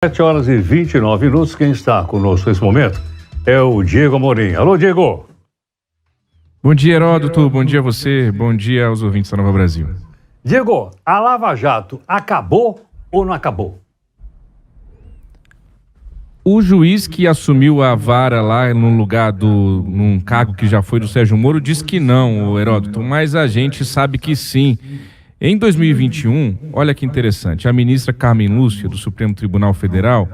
7h29. Quem está conosco nesse momento é o Diego Amorim. Alô, Diego. Bom dia, Heródoto. Bom dia a você. Bom dia aos ouvintes da Nova Brasil. Diego, a Lava Jato acabou ou não acabou? O juiz que assumiu a vara lá no lugar num cargo que já foi do Sérgio Moro disse que não, Heródoto, mas a gente sabe que sim. Em 2021, olha que interessante, a ministra Carmen Lúcia, do Supremo Tribunal Federal,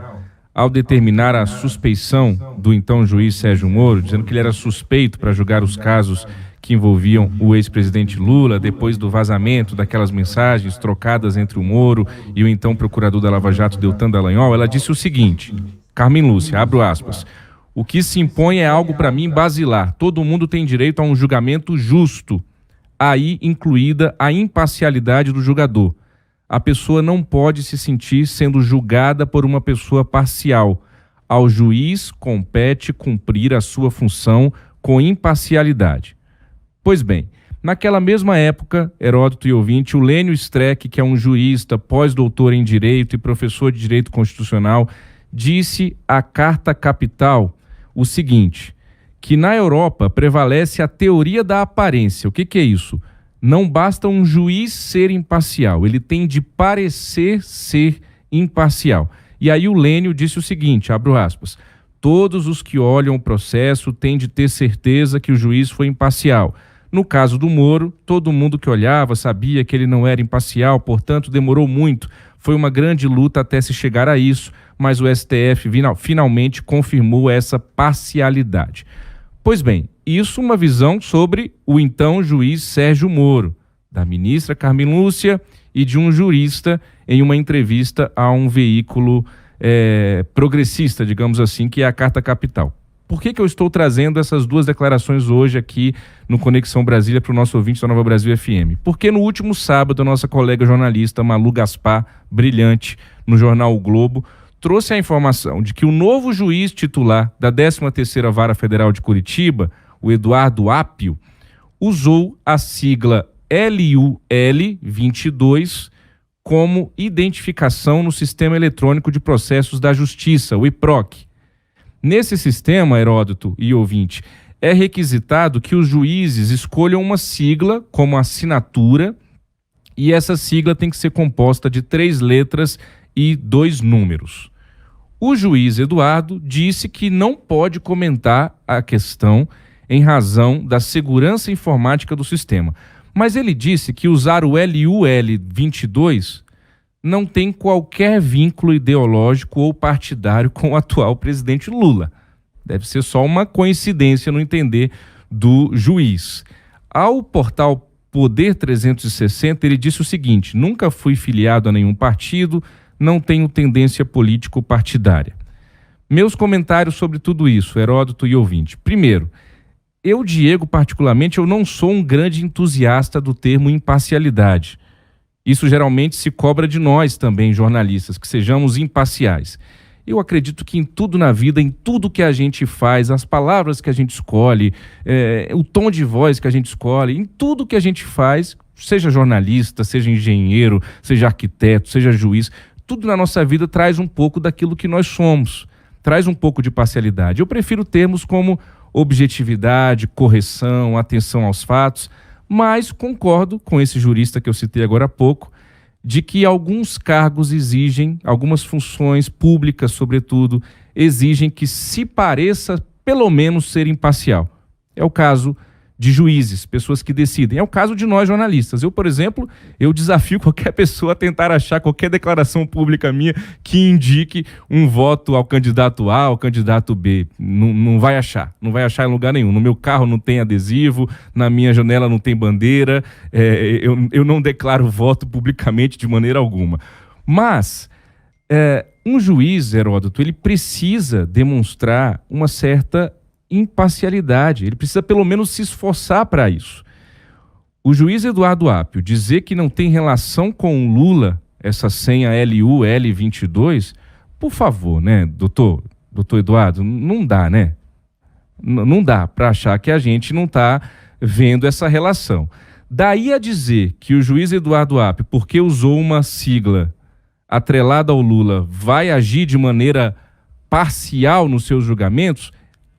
ao determinar a suspeição do então juiz Sérgio Moro, dizendo que ele era suspeito para julgar os casos que envolviam o ex-presidente Lula, depois do vazamento daquelas mensagens trocadas entre o Moro e o então procurador da Lava Jato, Deltan Dallagnol, ela disse o seguinte: Carmen Lúcia, abro aspas, o que se impõe é algo para mim basilar, todo mundo tem direito a um julgamento justo, aí incluída a imparcialidade do julgador. A pessoa não pode se sentir sendo julgada por uma pessoa parcial. Ao juiz compete cumprir a sua função com imparcialidade. Pois bem, naquela mesma época, Heródoto e ouvinte, o Lênio Streck, que é um jurista, pós-doutor em Direito e professor de Direito Constitucional, disse à Carta Capital o seguinte, que na Europa prevalece a teoria da aparência. O que é isso? Não basta um juiz ser imparcial, ele tem de parecer ser imparcial. E aí o Lênio disse o seguinte, abro aspas, todos os que olham o processo têm de ter certeza que o juiz foi imparcial. No caso do Moro, todo mundo que olhava sabia que ele não era imparcial, portanto demorou muito. Foi uma grande luta até se chegar a isso, mas o STF finalmente confirmou essa parcialidade. Pois bem, isso uma visão sobre o então juiz Sérgio Moro, da ministra Carmen Lúcia e de um jurista em uma entrevista a um veículo progressista, digamos assim, que é a Carta Capital. Por que eu estou trazendo essas duas declarações hoje aqui no Conexão Brasília para o nosso ouvinte da Nova Brasil FM? Porque no último sábado a nossa colega jornalista Malu Gaspar, brilhante, no jornal O Globo, trouxe a informação de que o novo juiz titular da 13ª Vara Federal de Curitiba, o Eduardo Apio, usou a sigla LUL 22 como identificação no Sistema Eletrônico de Processos da Justiça, o IPROC. Nesse sistema, Heródoto e ouvinte, é requisitado que os juízes escolham uma sigla como assinatura e essa sigla tem que ser composta de 3 letras e 2 números. O juiz Eduardo disse que não pode comentar a questão em razão da segurança informática do sistema. Mas ele disse que usar o LUL 22 não tem qualquer vínculo ideológico ou partidário com o atual presidente Lula. Deve ser só uma coincidência no entender do juiz. Ao portal Poder 360, ele disse o seguinte: nunca fui filiado a nenhum partido, não tenho tendência político-partidária. Meus comentários sobre tudo isso, Heródoto e ouvinte. Primeiro, eu, Diego, particularmente, eu não sou um grande entusiasta do termo imparcialidade. Isso geralmente se cobra de nós também, jornalistas, que sejamos imparciais. Eu acredito que em tudo na vida, em tudo que a gente faz, as palavras que a gente escolhe, o tom de voz que a gente escolhe, em tudo que a gente faz, seja jornalista, seja engenheiro, seja arquiteto, seja juiz, tudo na nossa vida traz um pouco daquilo que nós somos, traz um pouco de parcialidade. Eu prefiro termos como objetividade, correção, atenção aos fatos, mas concordo com esse jurista que eu citei agora há pouco, de que alguns cargos exigem, algumas funções públicas, sobretudo, exigem que se pareça pelo menos ser imparcial. É o caso de juízes, pessoas que decidem. É o caso de nós jornalistas. Eu, por exemplo, eu desafio qualquer pessoa a tentar achar qualquer declaração pública minha que indique um voto ao candidato A, ao candidato B. Não vai achar. Não vai achar em lugar nenhum. No meu carro não tem adesivo, na minha janela não tem bandeira, eu não declaro voto publicamente de maneira alguma. Mas um juiz, Heródoto, ele precisa demonstrar uma certa imparcialidade, ele precisa pelo menos se esforçar para isso. O juiz Eduardo Apio dizer que não tem relação com o Lula, essa senha LUL 22, por favor, né, doutor Eduardo, não dá, né? Não dá para achar que a gente não está vendo essa relação. Daí a dizer que o juiz Eduardo Apio, porque usou uma sigla atrelada ao Lula, vai agir de maneira parcial nos seus julgamentos,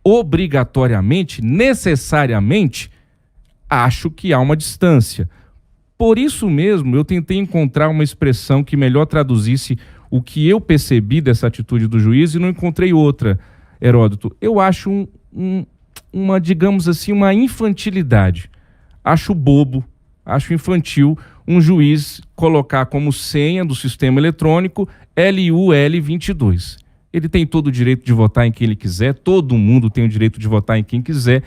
obrigatoriamente, necessariamente, acho que há uma distância. Por isso mesmo, eu tentei encontrar uma expressão que melhor traduzisse o que eu percebi dessa atitude do juiz e não encontrei outra, Heródoto. Eu acho uma, digamos assim, uma infantilidade. Acho bobo, acho infantil um juiz colocar como senha do sistema eletrônico LUL22. Ele tem todo o direito de votar em quem ele quiser, todo mundo tem o direito de votar em quem quiser.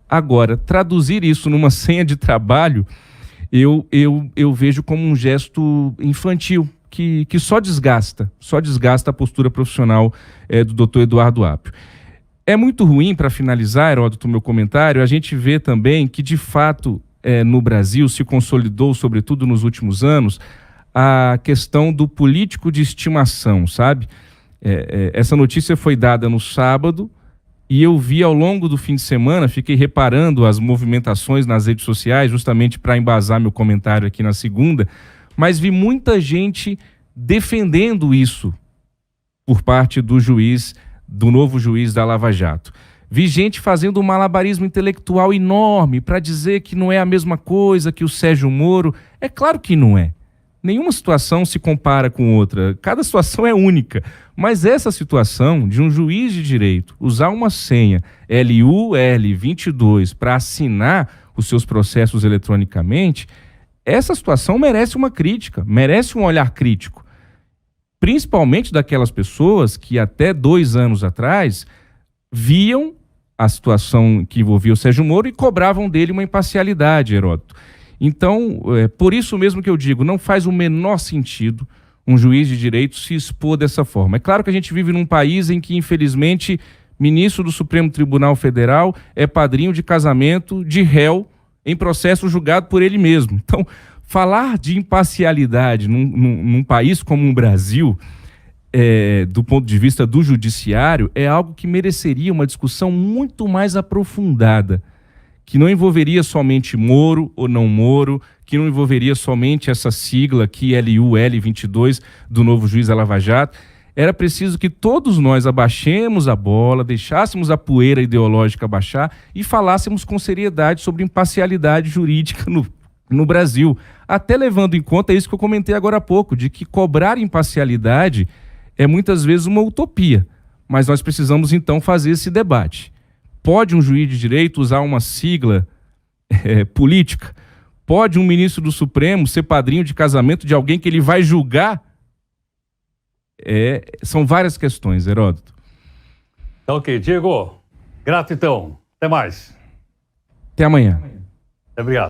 Agora, traduzir isso numa senha de trabalho, eu vejo como um gesto infantil, que só desgasta a postura profissional do doutor Eduardo Apio. É muito ruim, para finalizar, Heródoto, meu comentário, a gente vê também que, de fato, no Brasil se consolidou, sobretudo nos últimos anos, a questão do político de estimação, sabe? Essa notícia foi dada no sábado e eu vi ao longo do fim de semana, fiquei reparando as movimentações nas redes sociais, justamente para embasar meu comentário aqui na segunda, mas vi muita gente defendendo isso por parte do juiz, do novo juiz da Lava Jato. Vi gente fazendo um malabarismo intelectual enorme para dizer que não é a mesma coisa que o Sérgio Moro. É claro que não é. Nenhuma situação se compara com outra. Cada situação é única. Mas essa situação de um juiz de direito usar uma senha LUL22 para assinar os seus processos eletronicamente, essa situação merece uma crítica, merece um olhar crítico. Principalmente daquelas pessoas que até 2 anos atrás viam a situação que envolvia o Sérgio Moro e cobravam dele uma imparcialidade, Heródoto. Então, por isso mesmo que eu digo, não faz o menor sentido um juiz de direito se expor dessa forma. É claro que a gente vive num país em que, infelizmente, ministro do Supremo Tribunal Federal é padrinho de casamento de réu em processo julgado por ele mesmo. Então, falar de imparcialidade num país como o Brasil, do ponto de vista do judiciário, é algo que mereceria uma discussão muito mais aprofundada, que não envolveria somente Moro ou não Moro, que não envolveria somente essa sigla aqui, LUL22, do novo juiz da Lava Jato. Era preciso que todos nós abaixemos a bola, deixássemos a poeira ideológica baixar e falássemos com seriedade sobre imparcialidade jurídica no Brasil. Até levando em conta isso que eu comentei agora há pouco, de que cobrar imparcialidade é muitas vezes uma utopia. Mas nós precisamos então fazer esse debate. Pode um juiz de direito usar uma sigla política? Pode um ministro do Supremo ser padrinho de casamento de alguém que ele vai julgar? São várias questões, Heródoto. Ok, Diego. Grato então. Até mais. Até amanhã. Obrigado.